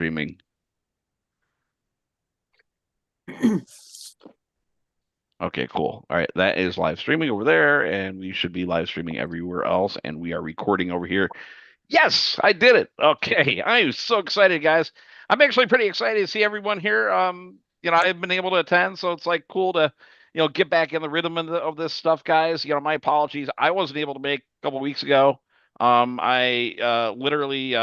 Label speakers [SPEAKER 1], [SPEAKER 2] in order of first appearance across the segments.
[SPEAKER 1] Streaming. Okay, cool. All right, that is live streaming over there, and we should be live streaming everywhere else, and we are recording over here. Yes, I did it. Okay, I'm so excited, guys. I'm actually pretty excited to see everyone here. I've been able to attend, so it's like cool to, get back in the rhythm of this stuff, guys. My apologies. I wasn't able to make a couple weeks ago. I literally,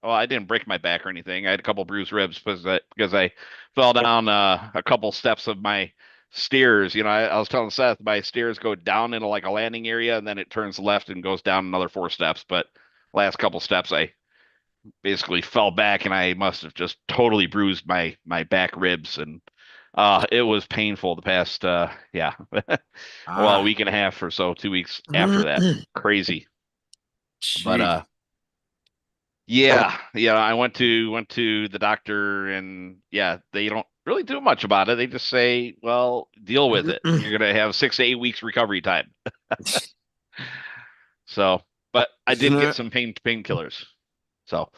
[SPEAKER 1] well, I didn't break my back or anything. I had a couple bruised ribs because I fell down a couple steps of my stairs. I was telling Seth my stairs go down into like a landing area, and then it turns left and goes down another 4 steps, but last couple steps, I basically fell back and I must have just totally bruised my back ribs, and it was painful the past yeah well, a
[SPEAKER 2] Ah,
[SPEAKER 1] week and a half or so, 2 weeks after that. Crazy. But
[SPEAKER 2] gee.
[SPEAKER 1] yeah, I went to the doctor, and yeah, they don't really do much about it. They just say, well, deal with it. You're gonna have 6 to 8 weeks recovery time. So, but I
[SPEAKER 2] Isn't
[SPEAKER 1] did get
[SPEAKER 2] it?
[SPEAKER 1] some painkillers. So,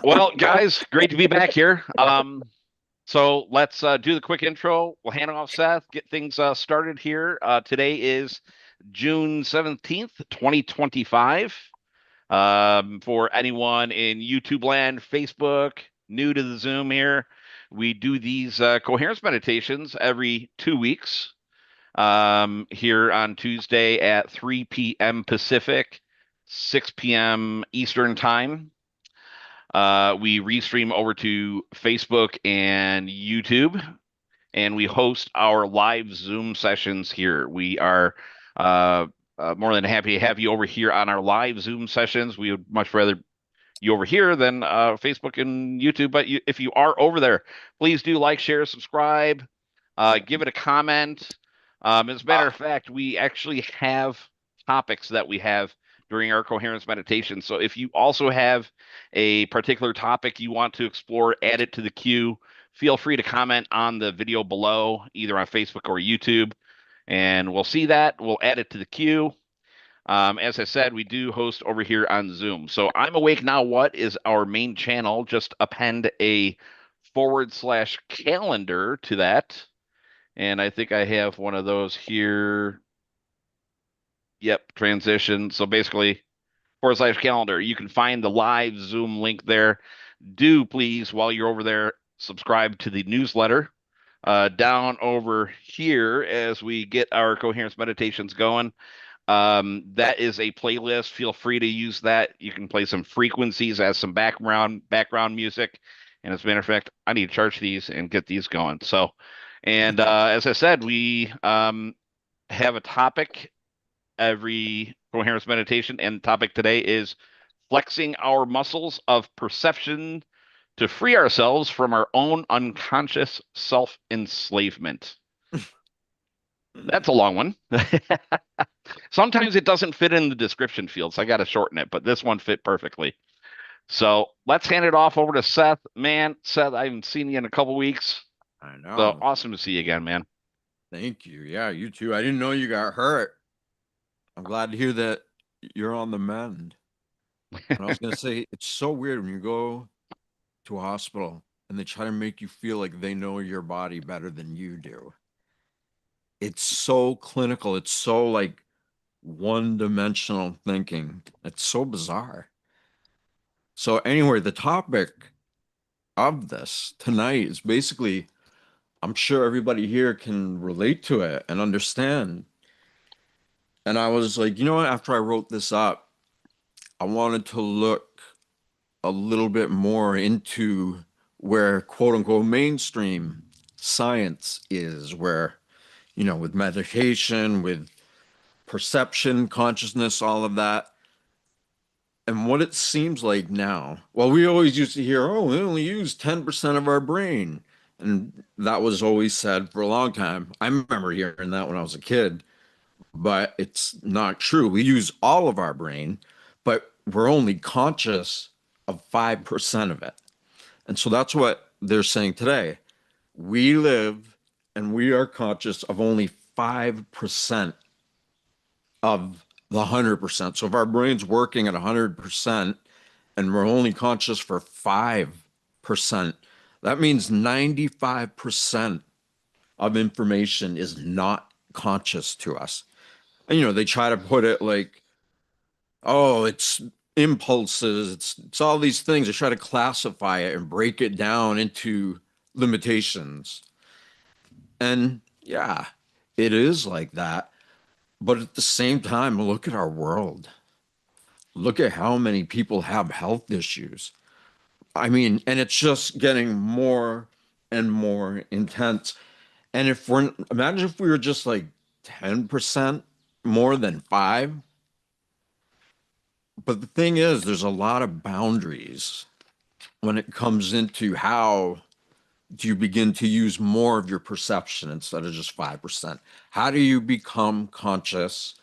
[SPEAKER 1] well, guys, great to be back here. So let's do the quick intro. We'll hand it off Seth, get things started here. Today is June 17th, 2025. For anyone in YouTube land, Facebook, new to the Zoom here, we do these coherence meditations every 2 weeks, here on Tuesday at 3 p.m. Pacific, 6 p.m. Eastern Time. We restream over to Facebook and YouTube, and we host our live Zoom sessions here. We are uh, more than happy to have you over here on our live Zoom sessions. We would much rather you over here than Facebook and YouTube. But if you are over there, please do like, share, subscribe, give it a comment. As a matter of fact, we actually have topics that we have during our coherence meditation. So if you also have a particular topic you want to explore, add it to the queue. Feel free to comment on the video below, either on Facebook or YouTube, and we'll see that. We'll add it to the queue. As I said, we do host over here on Zoom. So I'm Awake Now. What is our main channel? Just append a /calendar to that. And I think I have one of those here. Yep, transition. So basically, /calendar. You can find the live Zoom link there. Do please, while you're over there, subscribe to the newsletter. Down over here, as we get our coherence meditations going, that is a playlist. Feel free to use that. You can play some frequencies as some background music. And as a matter of fact, I need to charge these and get these going. So, and as I said, we have a topic every coherence meditation, and the topic today is flexing our muscles of perception to free ourselves from our own unconscious self-enslavement. That's a long one. Sometimes it doesn't fit in the description field, so I got to shorten it, but this one fit perfectly. So let's hand it off over to Seth. Man, Seth, I haven't seen you in a couple weeks.
[SPEAKER 2] I
[SPEAKER 1] So
[SPEAKER 2] know.
[SPEAKER 1] awesome to see you again, man.
[SPEAKER 2] Thank you. Yeah, you too. I didn't know you got hurt. I'm glad to hear that you're on the mend. And I was gonna say, it's so weird when you go to a hospital and they try to make you feel like they know your body better than you do. It's so clinical. It's so like one-dimensional thinking. It's so bizarre. So anyway, the topic of this tonight is basically, I'm sure everybody here can relate to it and understand. And I was like, you know what? After I wrote this up, I wanted to look a little bit more into where quote unquote mainstream science is, where, with meditation, with perception, consciousness, all of that. And what it seems like now, well, we always used to hear, oh, we only use 10% of our brain. And that was always said for a long time. I remember hearing that when I was a kid, but it's not true. We use all of our brain, but we're only conscious of 5% of it. And so that's what they're saying today. We live and we are conscious of only 5% of the 100%. So if our brain's working at 100%, and we're only conscious for 5%. That means 95% of information is not conscious to us. And they try to put it like, oh, it's impulses, it's all these things. They try to classify it and break it down into limitations. And yeah, it is like that. But at the same time, look at our world. Look at how many people have health issues. I mean, and it's just getting more and more intense. And imagine if we were just like 10% more than five. But the thing is, there's a lot of boundaries when it comes into how do you begin to use more of your perception instead of just 5%? How do you become conscious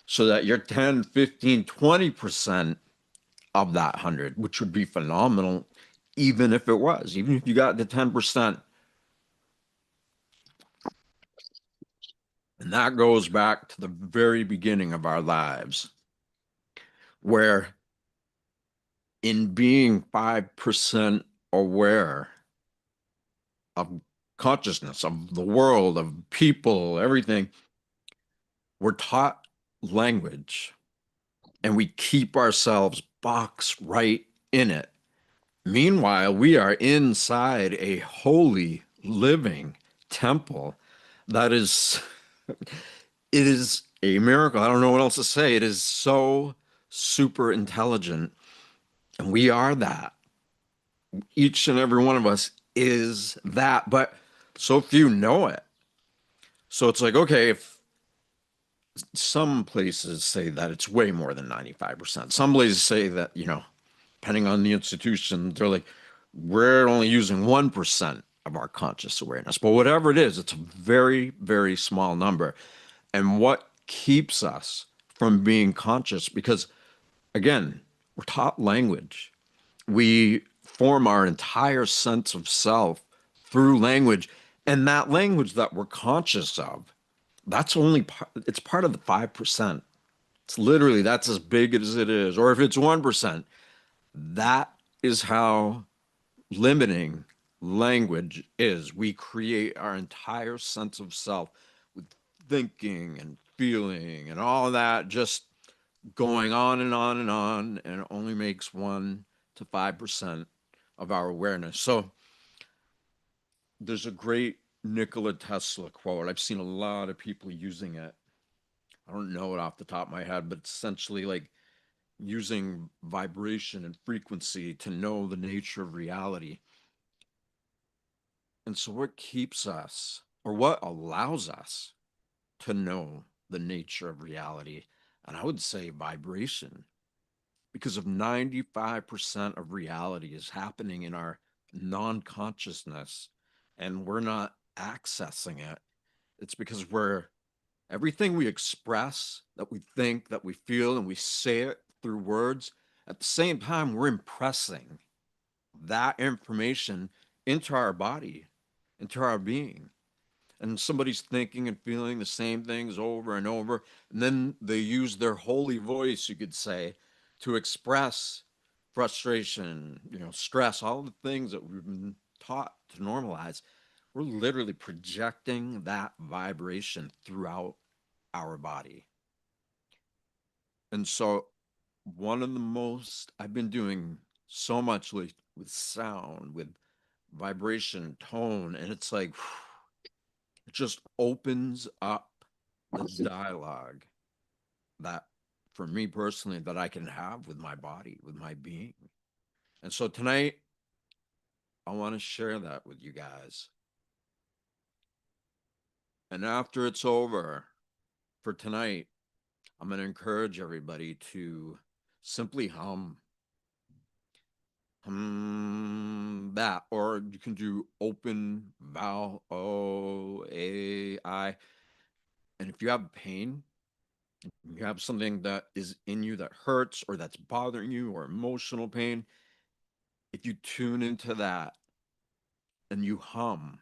[SPEAKER 2] so that you're 10, 15, 20% of that 100, which would be phenomenal, even if you got the 10%. And that goes back to the very beginning of our lives, where in being 5% aware of consciousness, of the world, of people, everything, we're taught language and we keep ourselves boxed right in it. Meanwhile, we are inside a holy, living temple that is, it is a miracle. I don't know what else to say. It is so super intelligent. And we are that. Each and every one of us is that, but so few know it. So it's like, okay, if some places say that it's way more than 95%, some places say that, depending on the institution, they're like, we're only using 1% of our conscious awareness. But whatever it is, it's a very, very small number. And what keeps us from being conscious? Because again, we're taught language. We form our entire sense of self through language. And that language that we're conscious of, that's only part, it's part of the 5%. It's literally, that's as big as it is. Or if it's 1%, that is how limiting language is. We create our entire sense of self with thinking and feeling and all that, just going on and on and on, and it only makes 1 to 5% of our awareness. So there's a great Nikola Tesla quote. I've seen a lot of people using it. I don't know it off the top of my head, but it's essentially like using vibration and frequency to know the nature of reality. And so, what keeps us, or what allows us to know the nature of reality? And I would say vibration, because if 95% of reality is happening in our non consciousness and we're not accessing it, it's because everything we express, that we think, that we feel, and we say it through words, at the same time, we're impressing that information into our body, into our being. And somebody's thinking and feeling the same things over and over. And then they use their holy voice, you could say, to express frustration, stress, all the things that we've been taught to normalize. We're literally projecting that vibration throughout our body. And so, one of the most, I've been doing so much with sound, with vibration, tone, and it's like, it just opens up the dialogue that, for me personally, that I can have with my body, with my being. And so tonight, I want to share that with you guys. And after it's over for tonight, I'm going to encourage everybody to simply hum that, or you can do open vowel O A I. And if you have pain, you have something that is in you that hurts or that's bothering you, or emotional pain, if you tune into that and you hum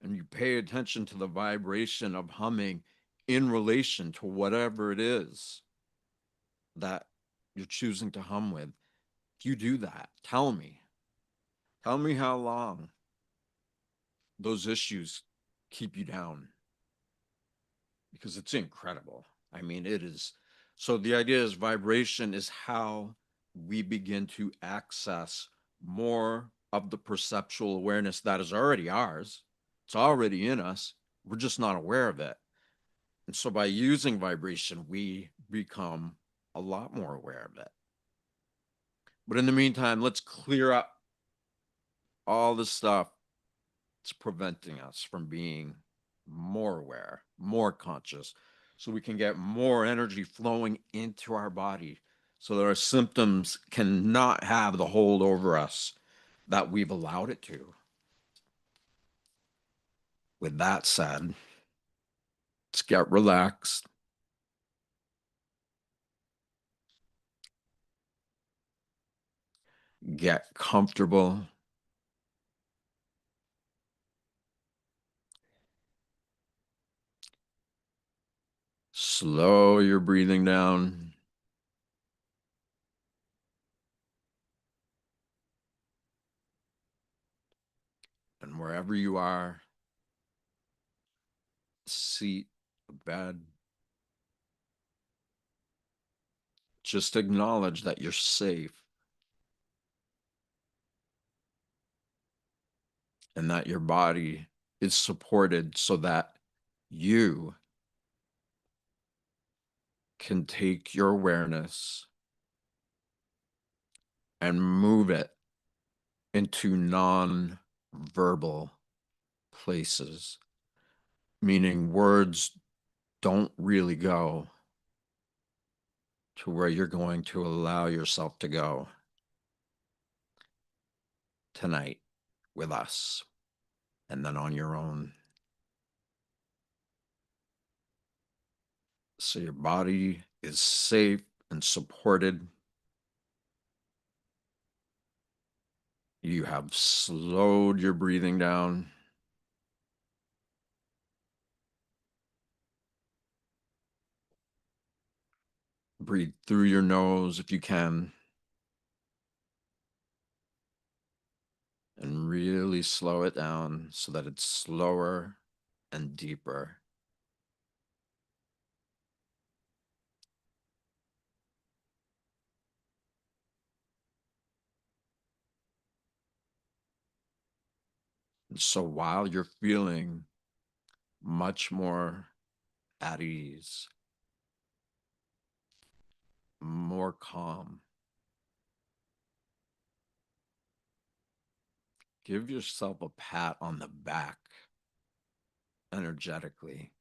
[SPEAKER 2] and you pay attention to the vibration of humming in relation to whatever it is that you're choosing to hum with, you do that? Tell me. Tell me how long those issues keep you down, because it's incredible. I mean, it is. So the idea is vibration is how we begin to access more of the perceptual awareness that is already ours. It's already in us. We're just not aware of it. And so by using vibration, we become a lot more aware of it. But in the meantime, let's clear up all the stuff that's preventing us from being more aware, more conscious, so we can get more energy flowing into our body so that our symptoms cannot have the hold over us that we've allowed it to. With that said, let's get relaxed. Get comfortable. Slow your breathing down. And wherever you are, seat, a bed, just acknowledge that you're safe and that your body is supported so that you can take your awareness and move it into non-verbal places, meaning words don't really go to where you're going to allow yourself to go tonight with us and then on your own. So your body is safe and supported. You have slowed your breathing down. Breathe through your nose if you can. And really slow it down so that it's slower and deeper. And so while you're feeling much more at ease, more calm, give yourself a pat on the back energetically.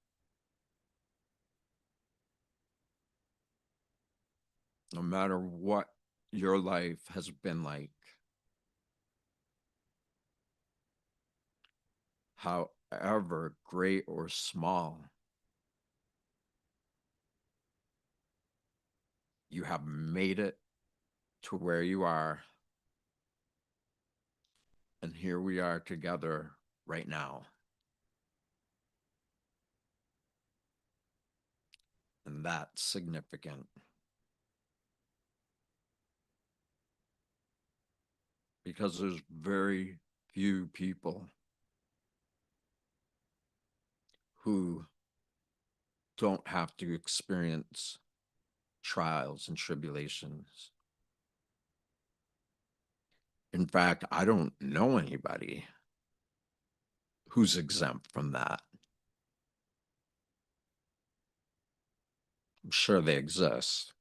[SPEAKER 2] No matter what your life has been like, however great or small, you have made it to where you are. And here we are together right now. And that's significant. Because there's very few people who don't have to experience trials and tribulations. In fact, I don't know anybody who's exempt from that. I'm sure they exist.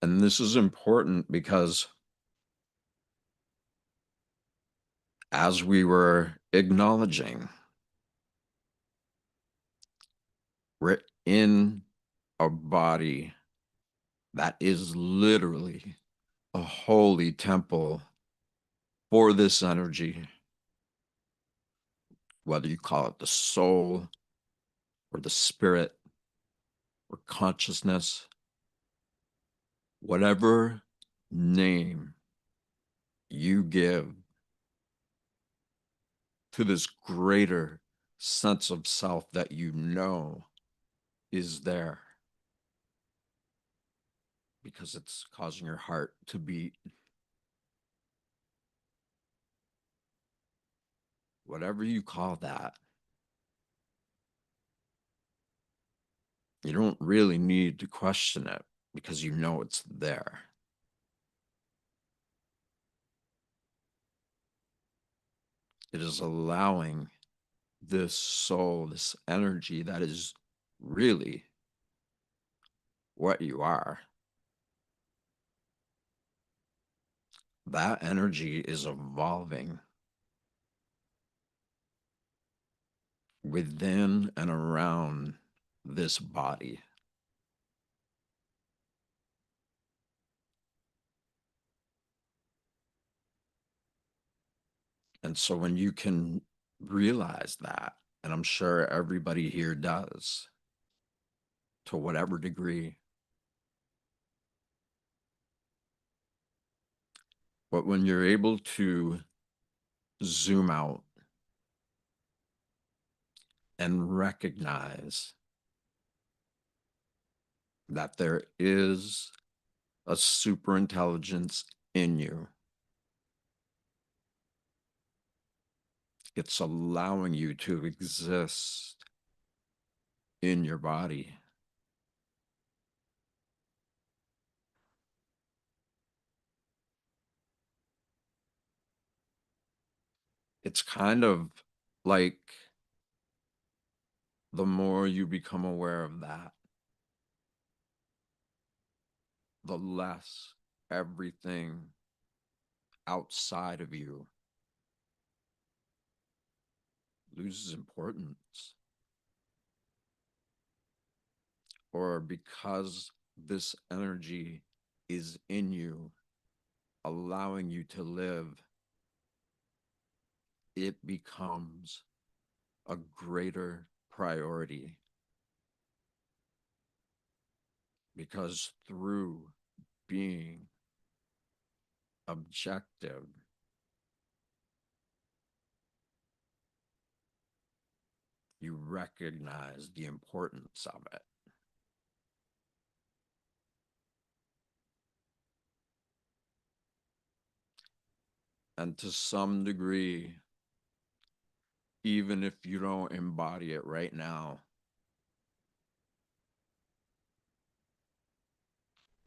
[SPEAKER 2] And this is important because as we were acknowledging, we're in a body that is literally a holy temple for this energy, whether you call it the soul or the spirit or consciousness, whatever name you give to this greater sense of self that you know is there. because it's causing your heart to beat. Whatever you call that, you don't really need to question it because you know it's there. It is allowing this soul, this energy that is really what you are. That energy is evolving within and around this body. And so when you can realize that, and I'm sure everybody here does to whatever degree, but when you're able to zoom out and recognize that there is a super intelligence in you, it's allowing you to exist in your body. It's kind of like the more you become aware of that, the less everything outside of you loses importance. Or because this energy is in you, allowing you to live, it becomes a greater priority. Because through being objective, you recognize the importance of it. And to some degree, even if you don't embody it right now,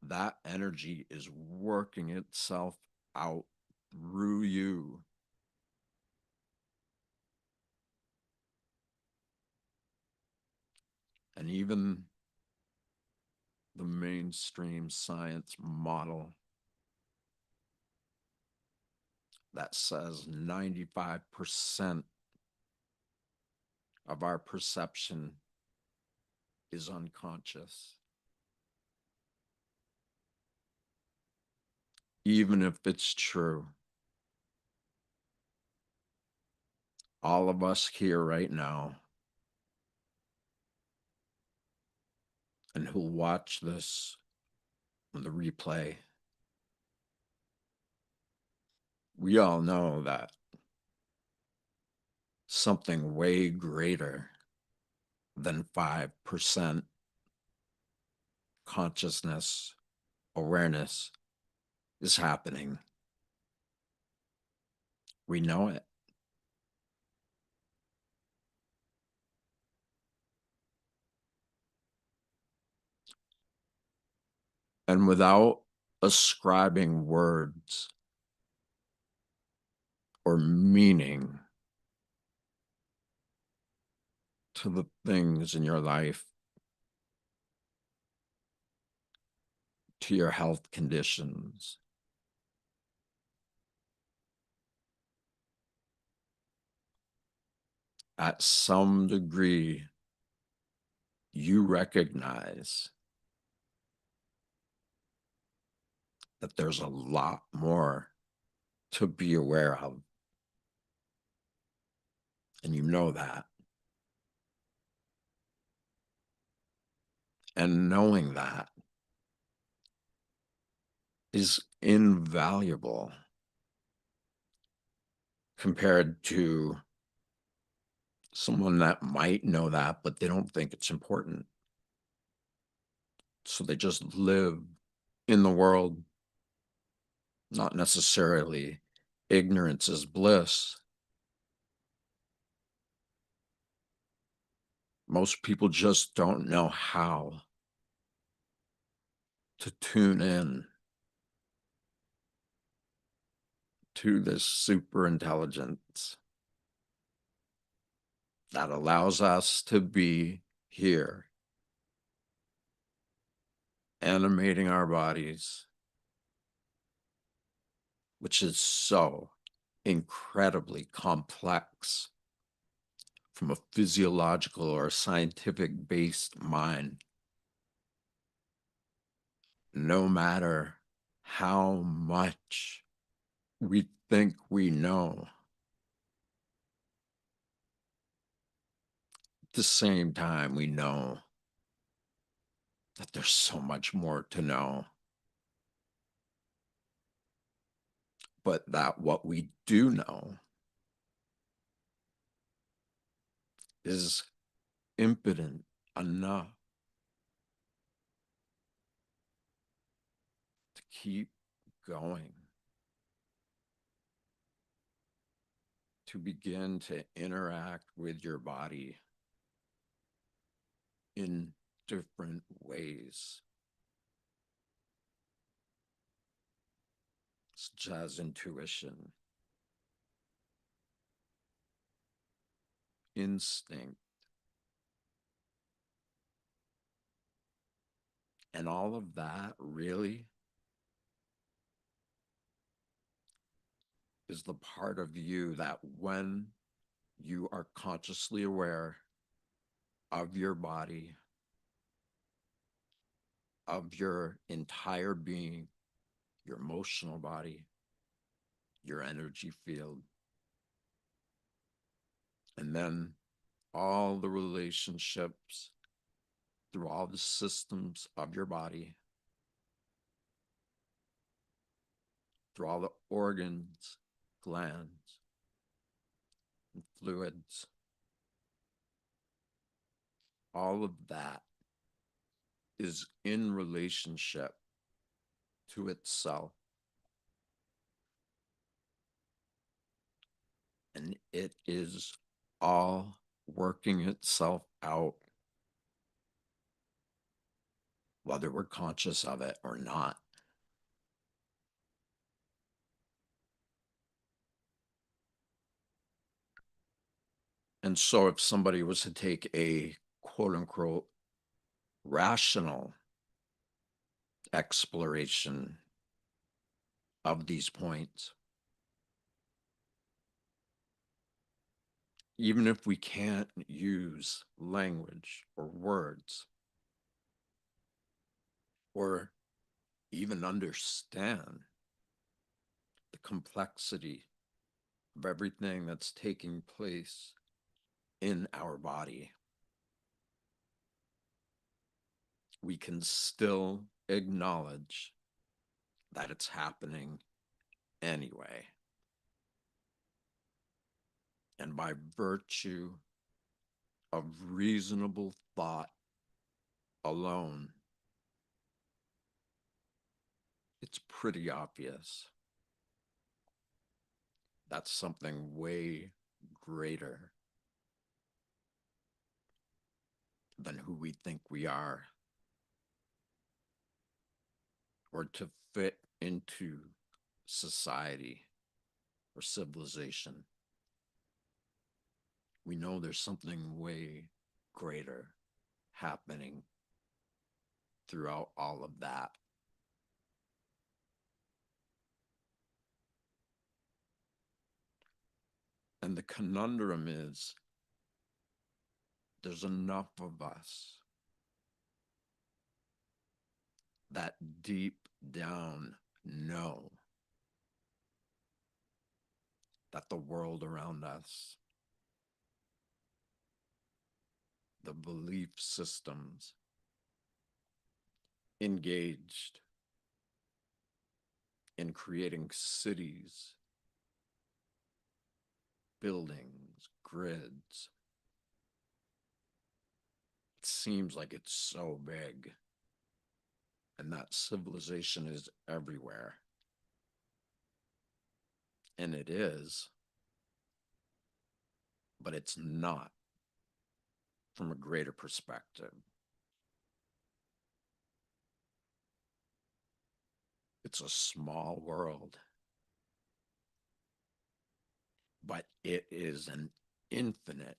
[SPEAKER 2] that energy is working itself out through you. And even the mainstream science model that says 95% of our perception is unconscious. Even if it's true, all of us here right now and who'll watch this on the replay, we all know that something way greater than 5% consciousness, awareness is happening. We know it. And without ascribing words or meaning to the things in your life, to your health conditions, at some degree, you recognize that there's a lot more to be aware of. And you know that. And knowing that is invaluable compared to someone that might know that, but they don't think it's important. So they just live in the world, not necessarily ignorance is bliss. Most people just don't know how to tune in to this super intelligence that allows us to be here, animating our bodies, which is so incredibly complex from a physiological or scientific based mind. No matter how much we think we know, at the same time, we know that there's so much more to know, but that what we do know is impotent enough to keep going, to begin to interact with your body in different ways, such as intuition, instinct, and all of that really is the part of you that when you are consciously aware of your body, of your entire being, your emotional body, your energy field, and then all the relationships through all the systems of your body, through all the organs, glands, and fluids, all of that is in relationship to itself. And it is all working itself out, whether we're conscious of it or not. And so if somebody was to take a quote unquote rational exploration of these points, even if we can't use language or words or even understand the complexity of everything that's taking place in our body, we can still acknowledge that it's happening anyway. And by virtue of reasonable thought alone, it's pretty obvious that's something way greater than who we think we are, or to fit into society or civilization. We know there's something way greater happening throughout all of that. And the conundrum is there's enough of us that deep down know that the world around us, the belief systems engaged in creating cities, buildings, grids, it seems like it's so big. and that civilization is everywhere. And it is, but it's not from a greater perspective. It's a small world, but it is an infinite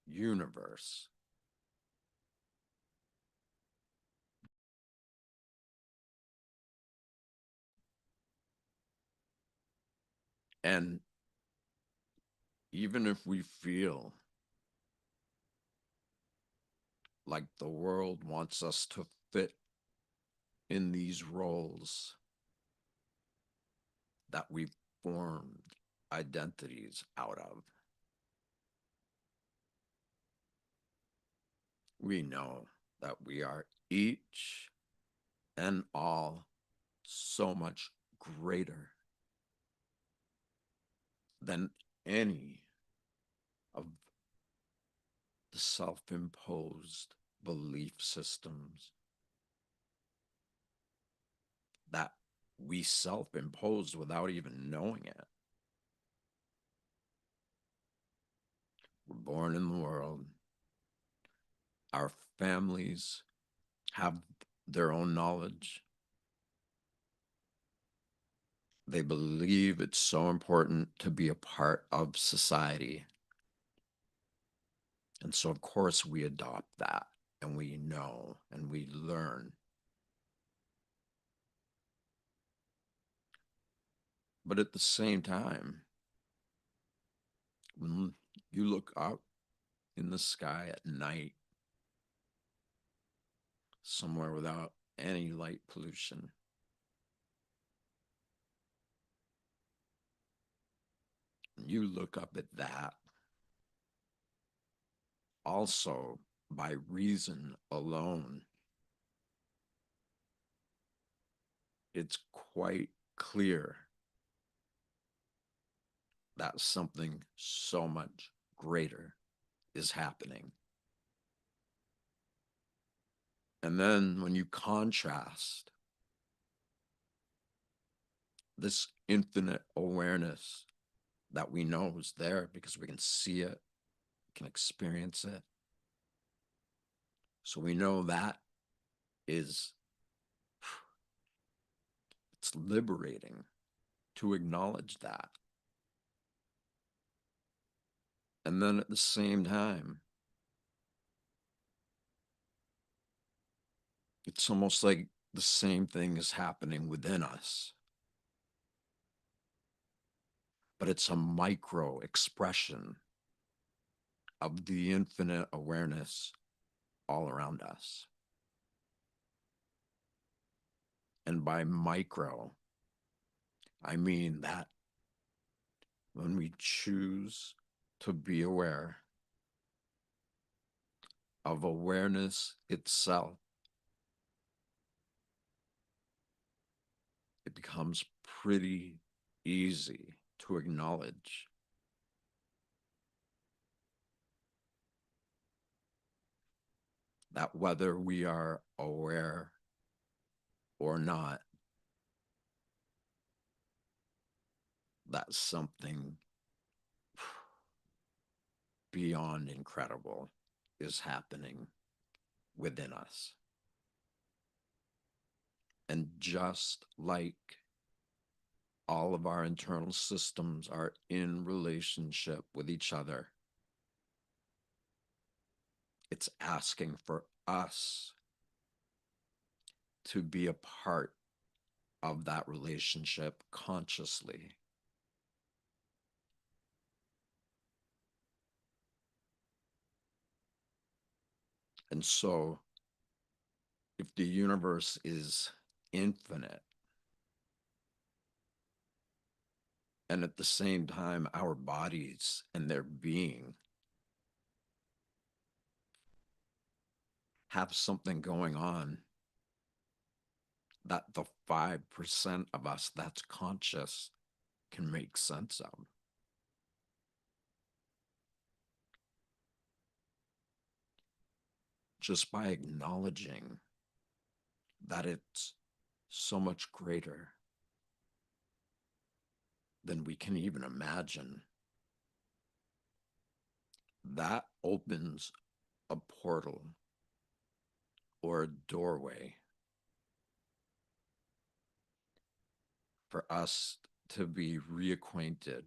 [SPEAKER 2] universe. And even if we feel like the world wants us to fit in these roles that we've formed identities out of, we know that we are each and all so much greater than any of the self-imposed belief systems that we self-imposed without even knowing it. We're born in the world. Our families have their own knowledge. They believe it's so important to be a part of society. And so, of course, we adopt that and we know and we learn. But at the same time, when you look up in the sky at night, somewhere without any light pollution, and you look up at that, also by reason alone, it's quite clear that something so much greater is happening. And then when you contrast this infinite awareness that we know is there because we can see it, can experience it. So we know that is, it's liberating to acknowledge that. And then at the same time, it's almost like the same thing is happening within us, but it's a micro expression of the infinite awareness all around us. And by micro, I mean that when we choose to be aware of awareness itself, it becomes pretty easy to acknowledge that whether we are aware or not, that something beyond incredible is happening within us. And just like all of our internal systems are in relationship with each other, it's asking for us to be a part of that relationship consciously. And so, if the universe is infinite, and at the same time, our bodies and their being have something going on that the 5% of us that's conscious can make sense of. Just by acknowledging that it's so much greater than we can even imagine. That opens a portal or a doorway for us to be reacquainted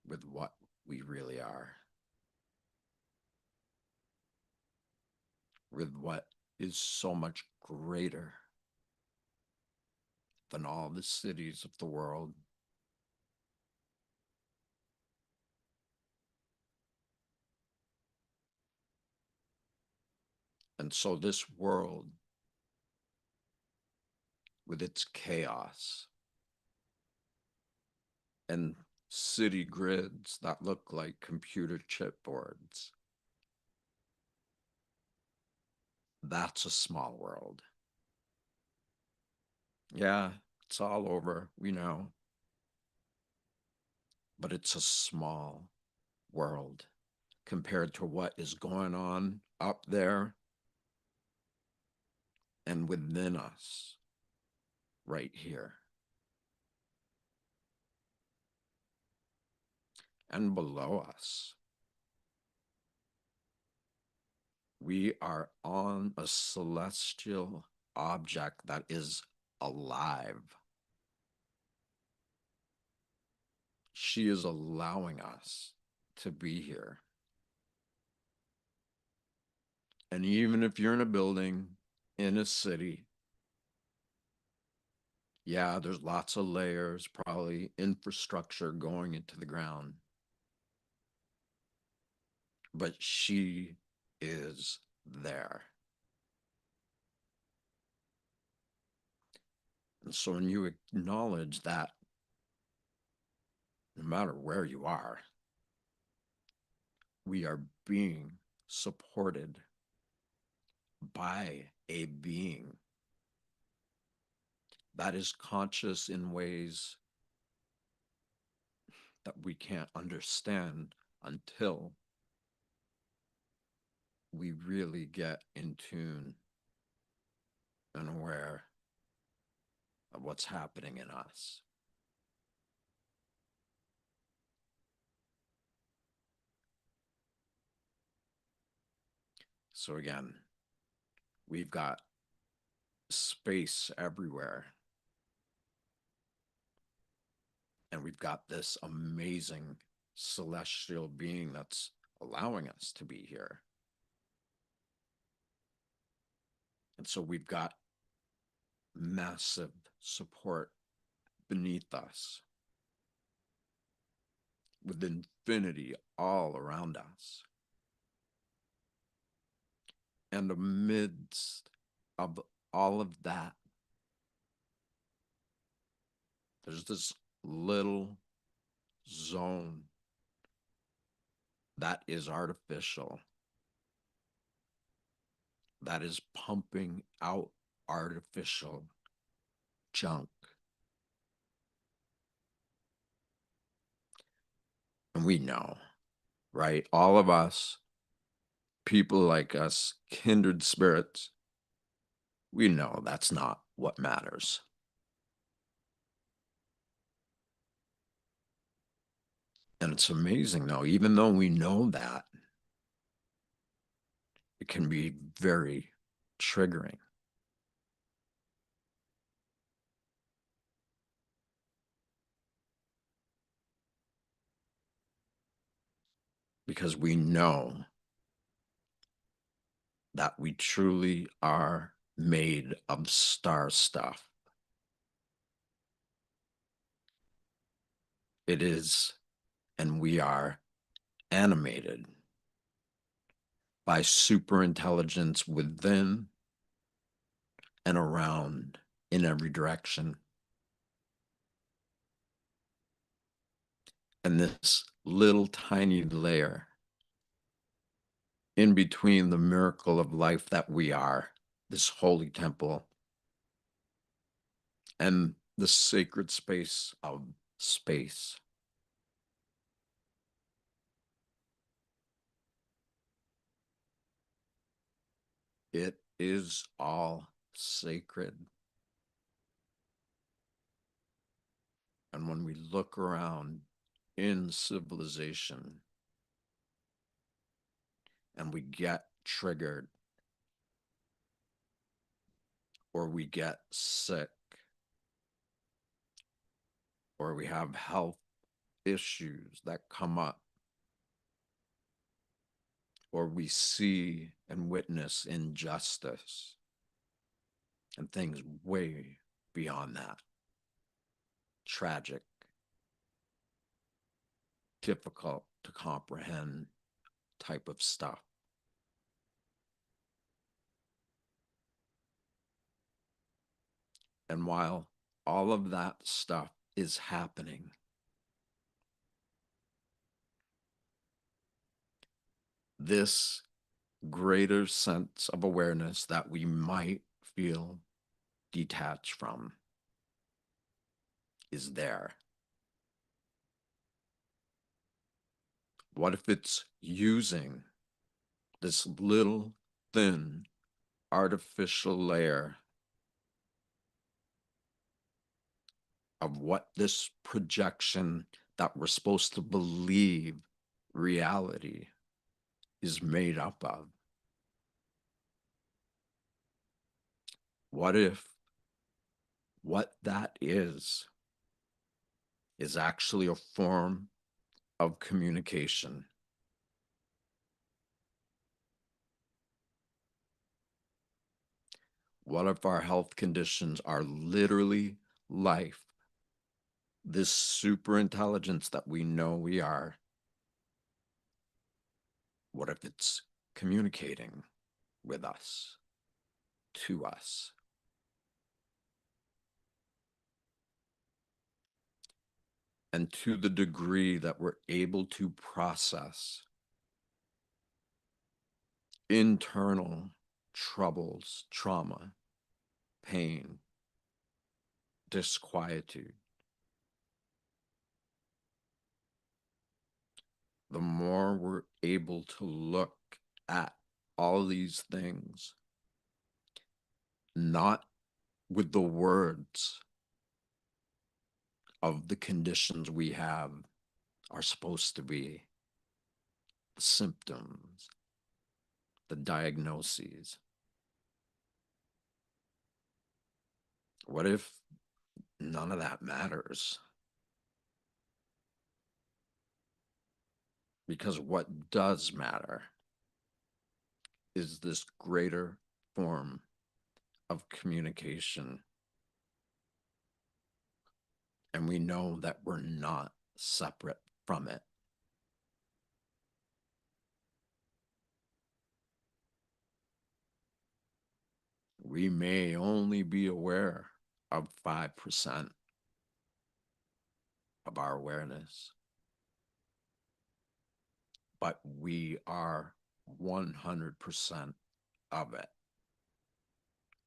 [SPEAKER 2] with what we really are, with what is so much greater than all the cities of the world. And so this world, with its chaos and city grids that look like computer chipboards, that's a small world. Yeah, it's all over, we know. But it's a small world compared to what is going on up there and within us right here. And below us, we are on a celestial object that is alive. She is allowing us to be here. And even if you're in a building, in a city, yeah, there's lots of layers, probably infrastructure going into the ground. But she is there. And so when you acknowledge that, no matter where you are, we are being supported by a being that is conscious in ways that we can't understand until we really get in tune and aware of what's happening in us. So again, we've got space everywhere. And we've got this amazing celestial being that's allowing us to be here. And so we've got massive support beneath us, with infinity all around us. And amidst of all of that, there's this little zone that is artificial, that is pumping out artificial junk. And we know, right? All of us, people like us, kindred spirits, we know that's not what matters. And it's amazing, though, even though we know that, it can be very triggering. Because we know that we truly are made of star stuff. It is, and we are animated by super intelligence within and around in every direction. And this little tiny layer in between the miracle of life that we are, this holy temple, and the sacred space of space. It is all sacred. And when we look around in civilization and we get triggered or we get sick or we have health issues that come up or we see and witness injustice and things way beyond that, tragic, difficult to comprehend type of stuff. And while all of that stuff is happening, this greater sense of awareness that we might feel detached from is there. What if it's using this little thin artificial layer of what this projection that we're supposed to believe reality is made up of? What if what that is actually a form of communication? What if our health conditions are literally life? This super intelligence that we know we are, what if it's communicating with us, to us? And to the degree that we're able to process internal troubles, trauma, pain, disquietude, the more we're able to look at all these things, not with the words of the conditions we have are supposed to be, the symptoms, the diagnoses. What if none of that matters? Because what does matter is this greater form of communication. And we know that we're not separate from it. We may only be aware of 5% of our awareness, but we are 100% of it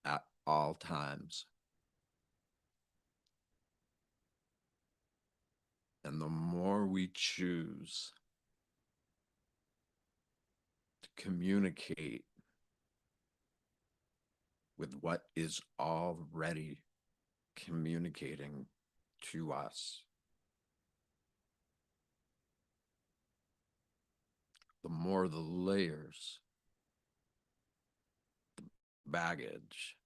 [SPEAKER 2] at all times. And the more we choose to communicate with what is already communicating to us, the more the layers, baggage,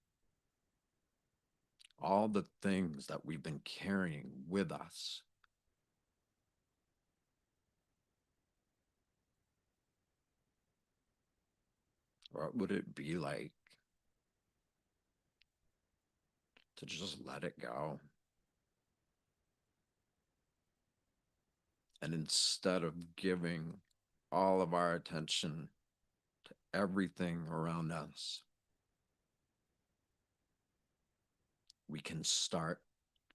[SPEAKER 2] all the things that we've been carrying with us what would it be like to just let it go? And instead of giving all of our attention to everything around us, we can start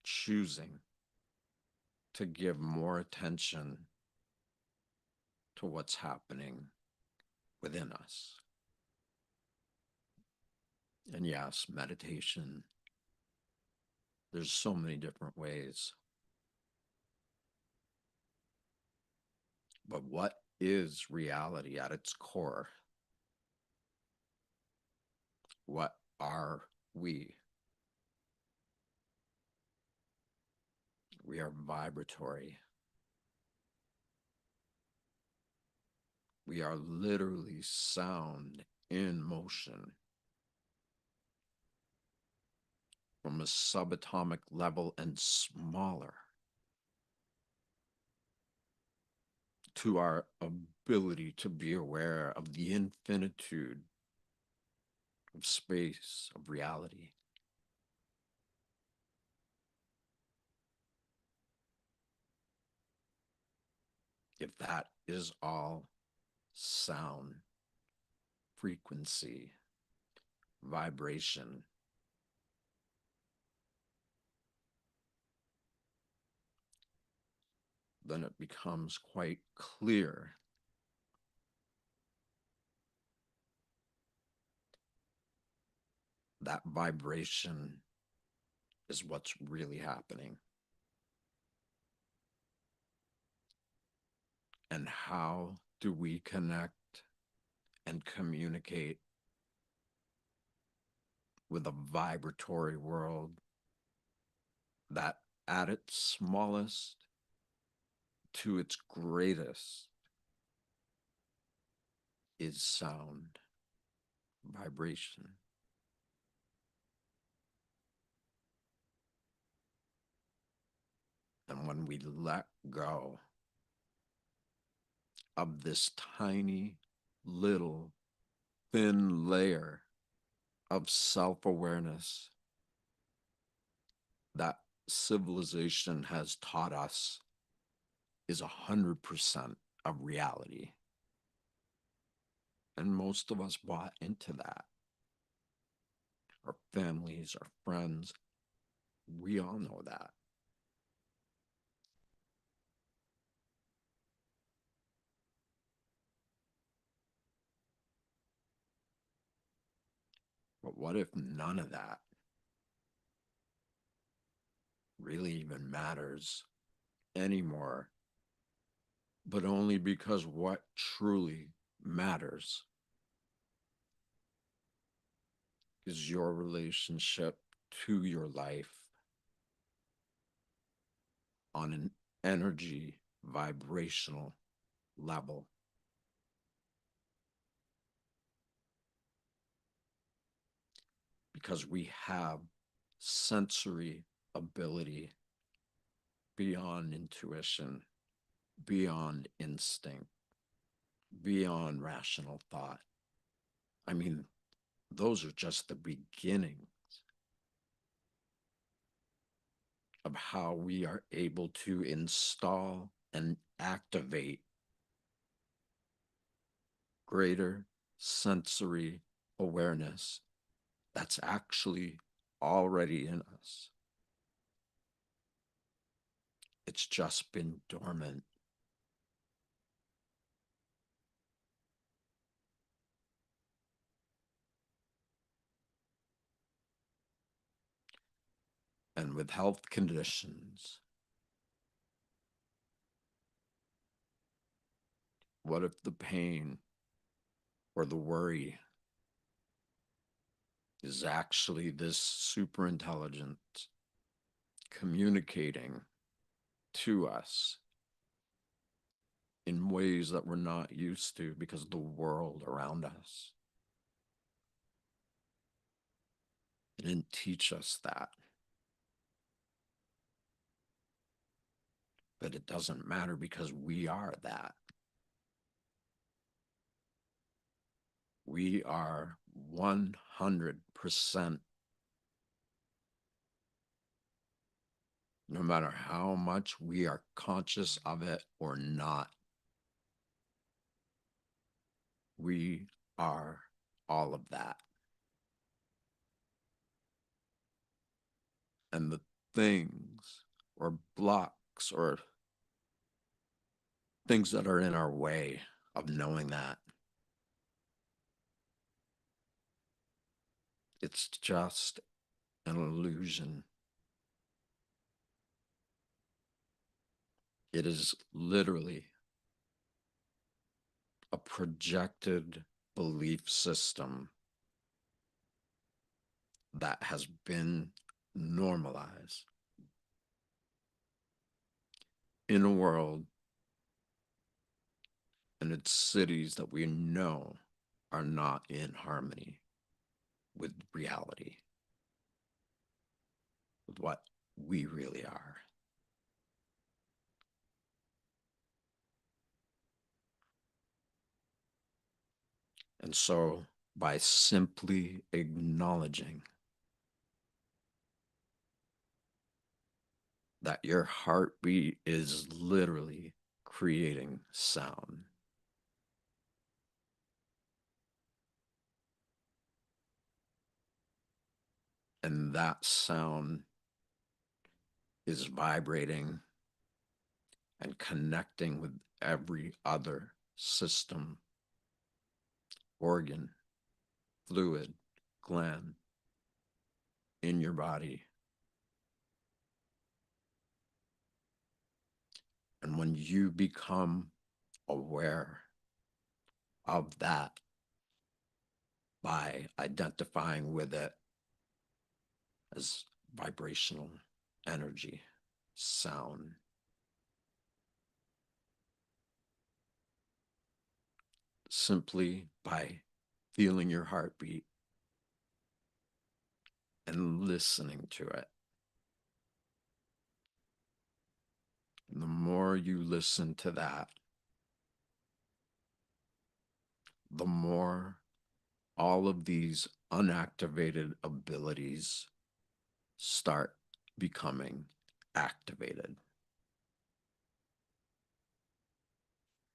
[SPEAKER 2] choosing to give more attention to what's happening within us. And yes, meditation, there's so many different ways. But what is reality at its core? What are we? We are vibratory. We are literally sound in motion from a subatomic level and smaller to our ability to be aware of the infinitude of space, of reality. If that is all sound, frequency, vibration, then it becomes quite clear that vibration is what's really happening. And how do we connect and communicate with a vibratory world that at its smallest to its greatest is sound, vibration. And when we let go of this tiny little thin layer of self-awareness that civilization has taught us is 100% of reality. And most of us bought into that. Our families, our friends, we all know that. But what if none of that really even matters anymore, but only because what truly matters is your relationship to your life on an energy vibrational level. Because we have sensory ability beyond intuition, beyond instinct, beyond rational thought. I mean, those are just the beginning of how we are able to install and activate greater sensory awareness that's actually already in us. It's just been dormant. And with health conditions, what if the pain or the worry is actually this super intelligence communicating to us in ways that we're not used to because of the world around us? It didn't teach us that. But it doesn't matter because we are that. We are 100%, no matter how much we are conscious of it or not. We are all of that. And the things or blocks or things that are in our way of knowing that, it's just an illusion. It is literally a projected belief system that has been normalized in a world and its cities that we know are not in harmony with reality, with what we really are. And so, by simply acknowledging that your heartbeat is literally creating sound, and that sound is vibrating and connecting with every other system, organ, fluid, gland in your body. And when you become aware of that by identifying with it as vibrational energy, sound, simply by feeling your heartbeat and listening to it. And the more you listen to that, the more all of these unactivated abilities start becoming activated.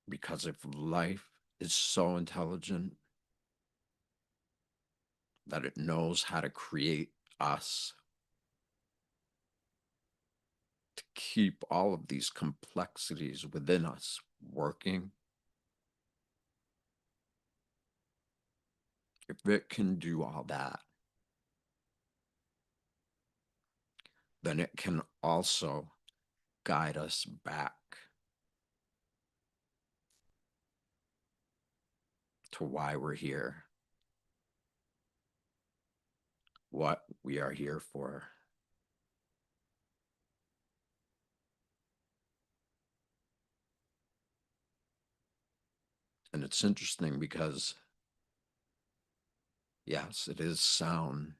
[SPEAKER 2] Because if life is so intelligent that it knows how to create us to keep all of these complexities within us working, if it can do all that, then it can also guide us back to why we're here, what we are here for. And it's interesting because, yes, it is sound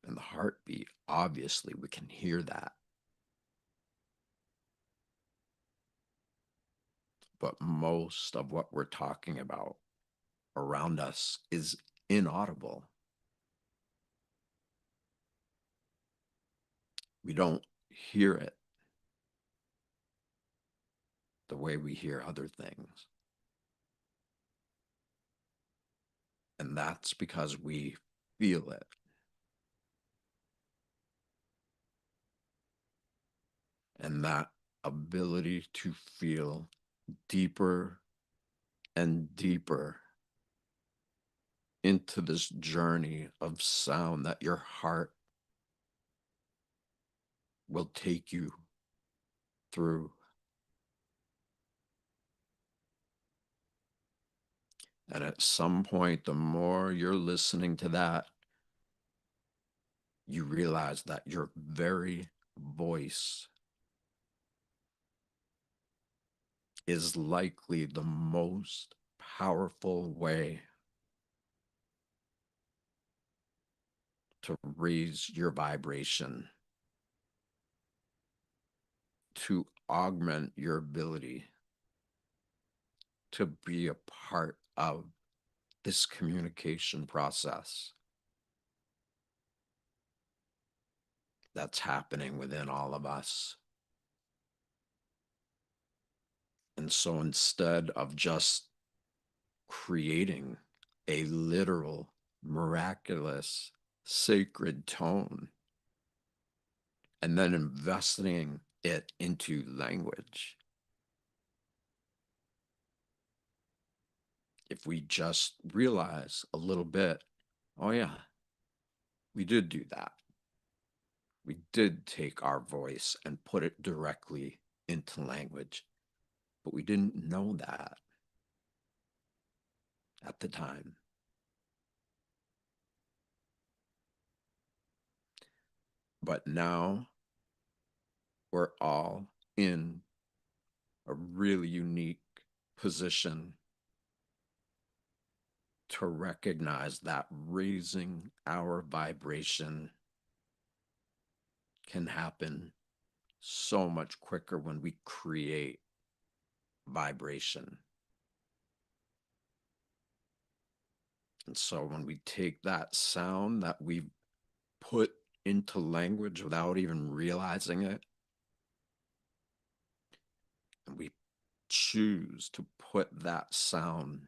[SPEAKER 2] and the heartbeat. Obviously, we can hear that. But most of what we're talking about around us is inaudible. We don't hear it the way we hear other things. And that's because we feel it. And that ability to feel deeper and deeper into this journey of sound that your heart will take you through. And at some point, the more you're listening to that, you realize that your very voice is likely the most powerful way to raise your vibration, to augment your ability to be a part of this communication process that's happening within all of us. And so instead of just creating a literal, miraculous, sacred tone and then investing it into language, if we just realize a little bit, oh yeah, we did do that. We did take our voice and put it directly into language, but we didn't know that at the time. But now we're all in a really unique position to recognize that raising our vibration can happen so much quicker when we create vibration. And so when we take that sound that we put into language without even realizing it, and we choose to put that sound,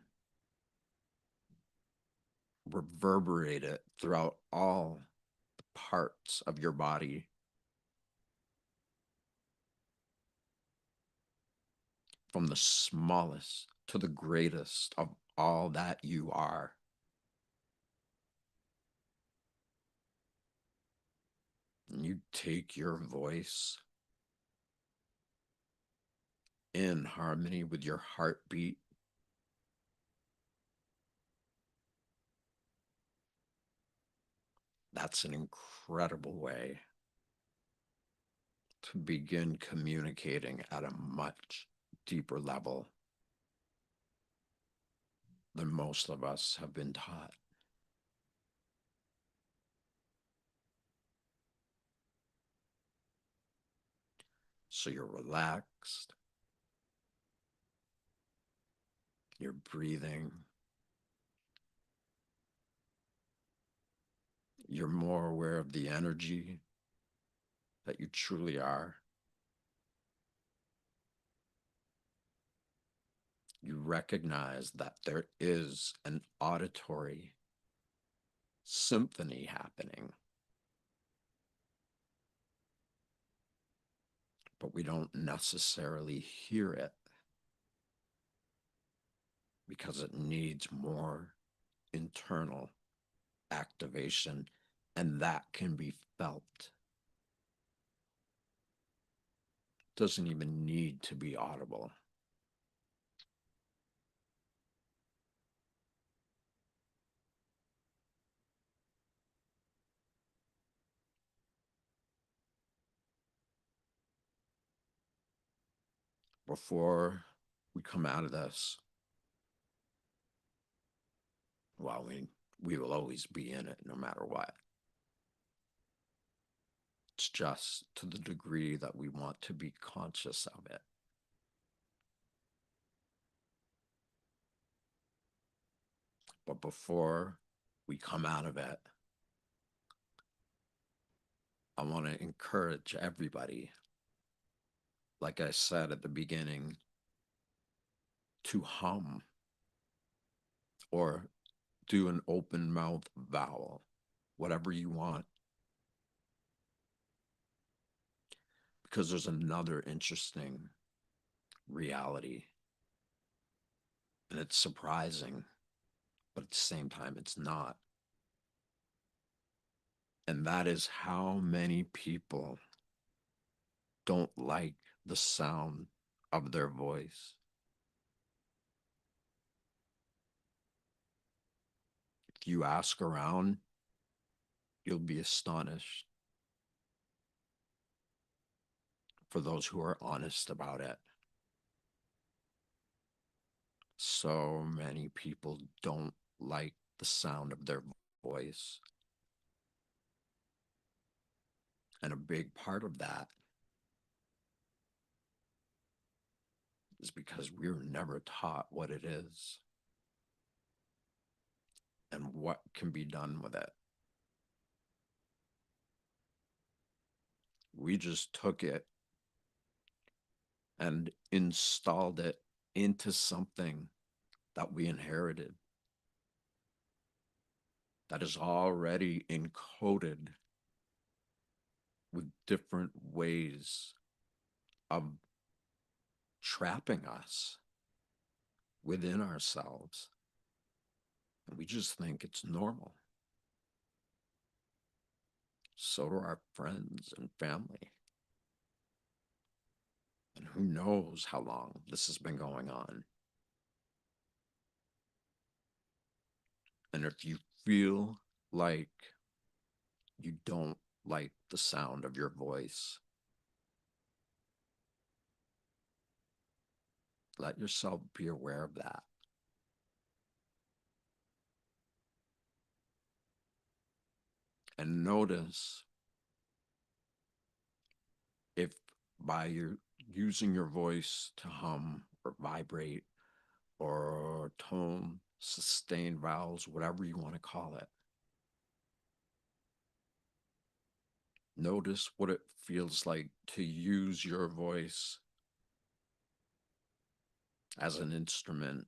[SPEAKER 2] reverberate it throughout all the parts of your body, from the smallest to the greatest of all that you are. And you take your voice in harmony with your heartbeat. That's an incredible way to begin communicating at a much deeper level than most of us have been taught. So you're relaxed, you're breathing, you're more aware of the energy that you truly are. You recognize that there is an auditory symphony happening, but we don't necessarily hear it because it needs more internal activation, and that can be felt. Doesn't even need to be audible. Before we come out of this, well, we will always be in it no matter what. It's just to the degree that we want to be conscious of it. But before we come out of it, I want to encourage everybody, like I said at the beginning, to hum or do an open mouth vowel, whatever you want. Because there's another interesting reality. And it's surprising, but at the same time, it's not. And that is how many people don't like the sound of their voice. If you ask around, you'll be astonished for those who are honest about it. So many people don't like the sound of their voice. And a big part of that is because we were never taught what it is and what can be done with it. We just took it and installed it into something that we inherited that is already encoded with different ways of trapping us within ourselves. And we just think it's normal. So do our friends and family. And who knows how long this has been going on. And if you feel like you don't like the sound of your voice. Let yourself be aware of that. And notice if by your using your voice to hum or vibrate or tone, sustain vowels, whatever you want to call it, notice what it feels like to use your voice as an instrument,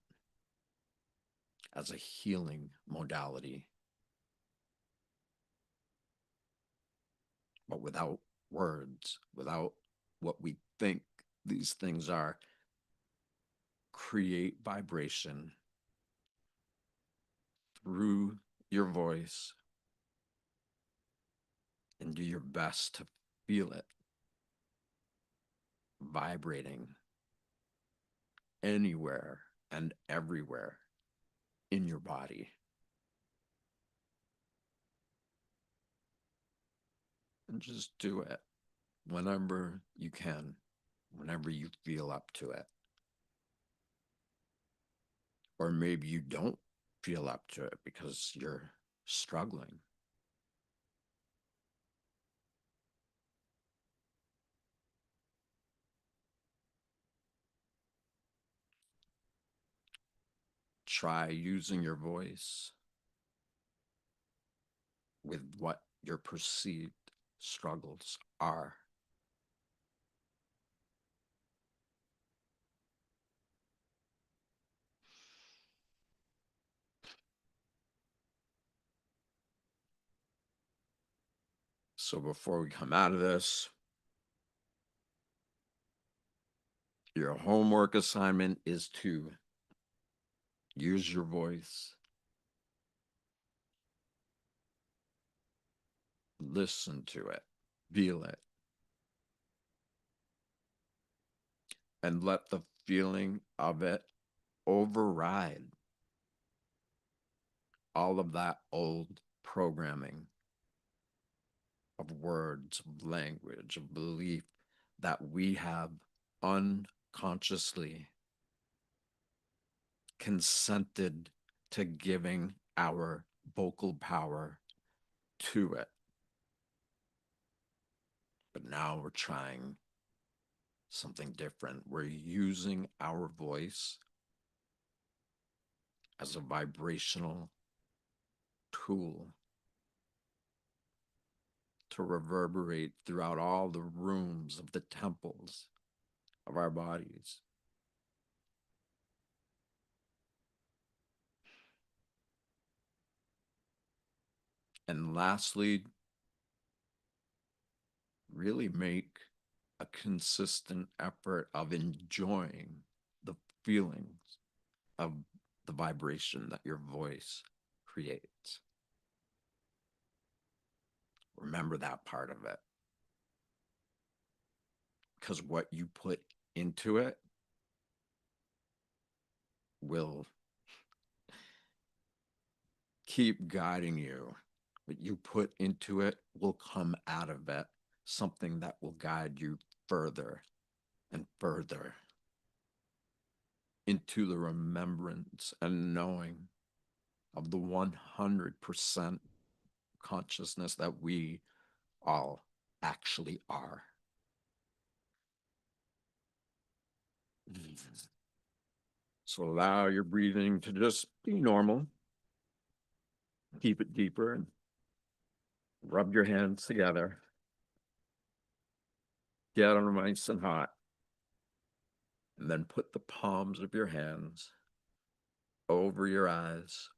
[SPEAKER 2] as a healing modality, but without words, without what we think these things are. Create vibration through your voice and do your best to feel it vibrating anywhere and everywhere in your body. And just do it whenever you can, whenever you feel up to it. Or maybe you don't feel up to it because you're struggling. Try using your voice with what your perceived struggles are. So before we come out of this, your homework assignment is to use your voice, listen to it, feel it, and let the feeling of it override all of that old programming of words, of language, of belief that we have unconsciously consented to giving our vocal power to it. But now we're trying something different. We're using our voice as a vibrational tool to reverberate throughout all the rooms of the temples of our bodies. And lastly, really make a consistent effort of enjoying the feelings of the vibration that your voice creates. Remember that part of it. Because what you put into it will keep guiding you. What you put into it will come out of it, something that will guide you further and further into the remembrance and knowing of the 100% consciousness that we all actually are. So allow your breathing to just be normal. Keep it deeper and rub your hands together. Get them nice and hot. And then put the palms of your hands over your eyes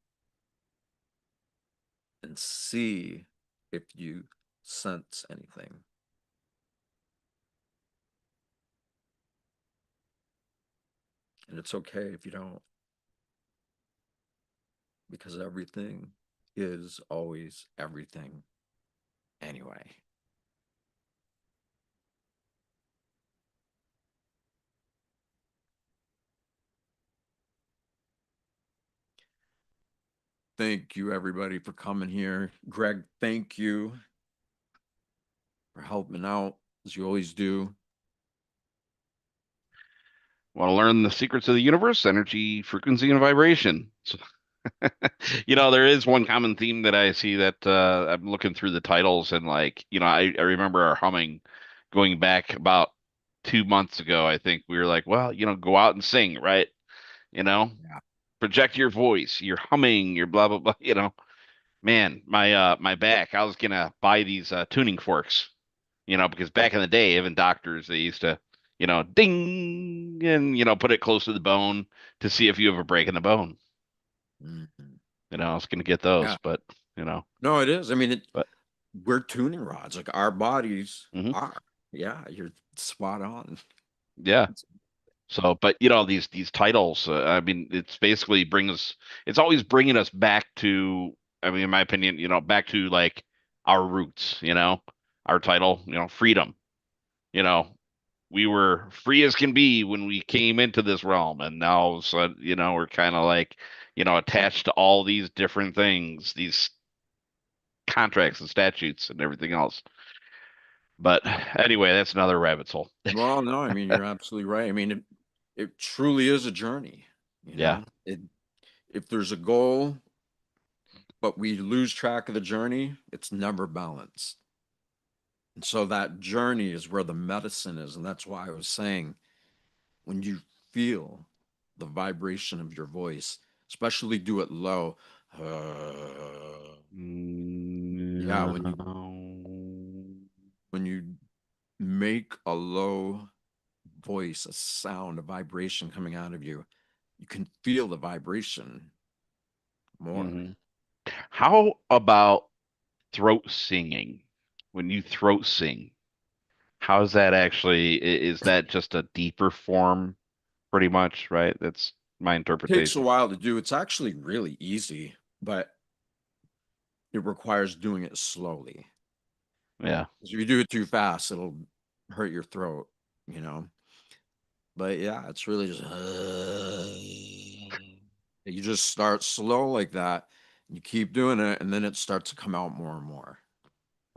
[SPEAKER 2] and see if you sense anything. And it's okay if you don't, because everything is always everything anyway. Thank you, everybody, for coming here. Greg, thank you for helping out as you always do.
[SPEAKER 1] Want to learn the secrets of the universe, energy, frequency, and vibration. So, there is one common theme that I see that I'm looking through the titles and like, I remember our humming going back about 2 months ago. I think we were like, well, go out and sing, right? You know,
[SPEAKER 2] Yeah.
[SPEAKER 1] project your voice, you're humming, you're blah blah blah. Man, my back. I was gonna buy these tuning forks, because back in the day, even doctors they used to, ding and put it close to the bone to see if you have a break in the bone.
[SPEAKER 2] Mhm.
[SPEAKER 1] I was gonna get those,
[SPEAKER 2] Yeah.
[SPEAKER 1] but you know,
[SPEAKER 2] No, it is. I mean,
[SPEAKER 1] but
[SPEAKER 2] we're tuning rods. Like our bodies
[SPEAKER 1] mhm,
[SPEAKER 2] are. Yeah, you're spot on.
[SPEAKER 1] yeah. So, but these titles, I mean, it's always bringing us back to, I mean, in my opinion, back to like our roots, our title, freedom. You know, we were free as can be when we came into this realm, and now all of a sudden, we're kind of like, attached to all these different things, these contracts and statutes and everything else. But anyway, that's another rabbit hole.
[SPEAKER 2] Well, no, I mean, you're absolutely right. I mean, it truly is a journey, you
[SPEAKER 1] Yeah.
[SPEAKER 2] know? If there's a goal, but we lose track of the journey, it's never balanced. And so that journey is where the medicine is. And that's why I was saying when you feel the vibration of your voice, especially do it low. Yeah, when you make a low voice, a sound, a vibration coming out of you, you can feel the vibration more.
[SPEAKER 1] Hmm. How about throat singing? When you throat sing, how's that actually? Is that just a deeper form, pretty much, right? That's my
[SPEAKER 2] It takes a
[SPEAKER 1] interpretation.
[SPEAKER 2] while to do. It's actually really easy, but it requires doing it slowly.
[SPEAKER 1] Yeah.
[SPEAKER 2] 'Cause if you do it too fast, it'll hurt your throat, you know. But yeah, it's really just you just start slow like that. You keep doing it, and then it starts to come out more and more.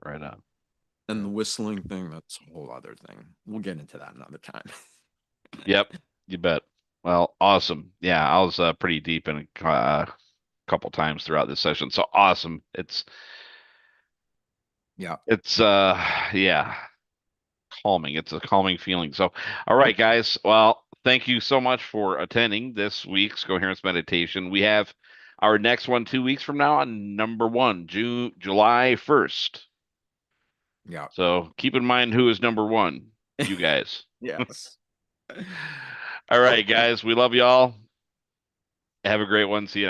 [SPEAKER 1] Right on.
[SPEAKER 2] And
[SPEAKER 1] Yeah.
[SPEAKER 2] the whistling thing, that's a whole other thing. We'll get into that another time.
[SPEAKER 1] Yep. You bet. Well, awesome. Yeah, I was pretty deep in a couple times throughout this session. So awesome.
[SPEAKER 2] Yeah.
[SPEAKER 1] It's yeah, calming. It's a calming feeling. So, all right, guys. Well, thank you so much for attending this week's coherence meditation. We have our next one 2 weeks from now on number one, July 1st.
[SPEAKER 2] Yeah.
[SPEAKER 1] So keep in mind who is number one. You guys.
[SPEAKER 2] Yes.
[SPEAKER 1] All right, guys. We love y'all. Have a great one. See you next.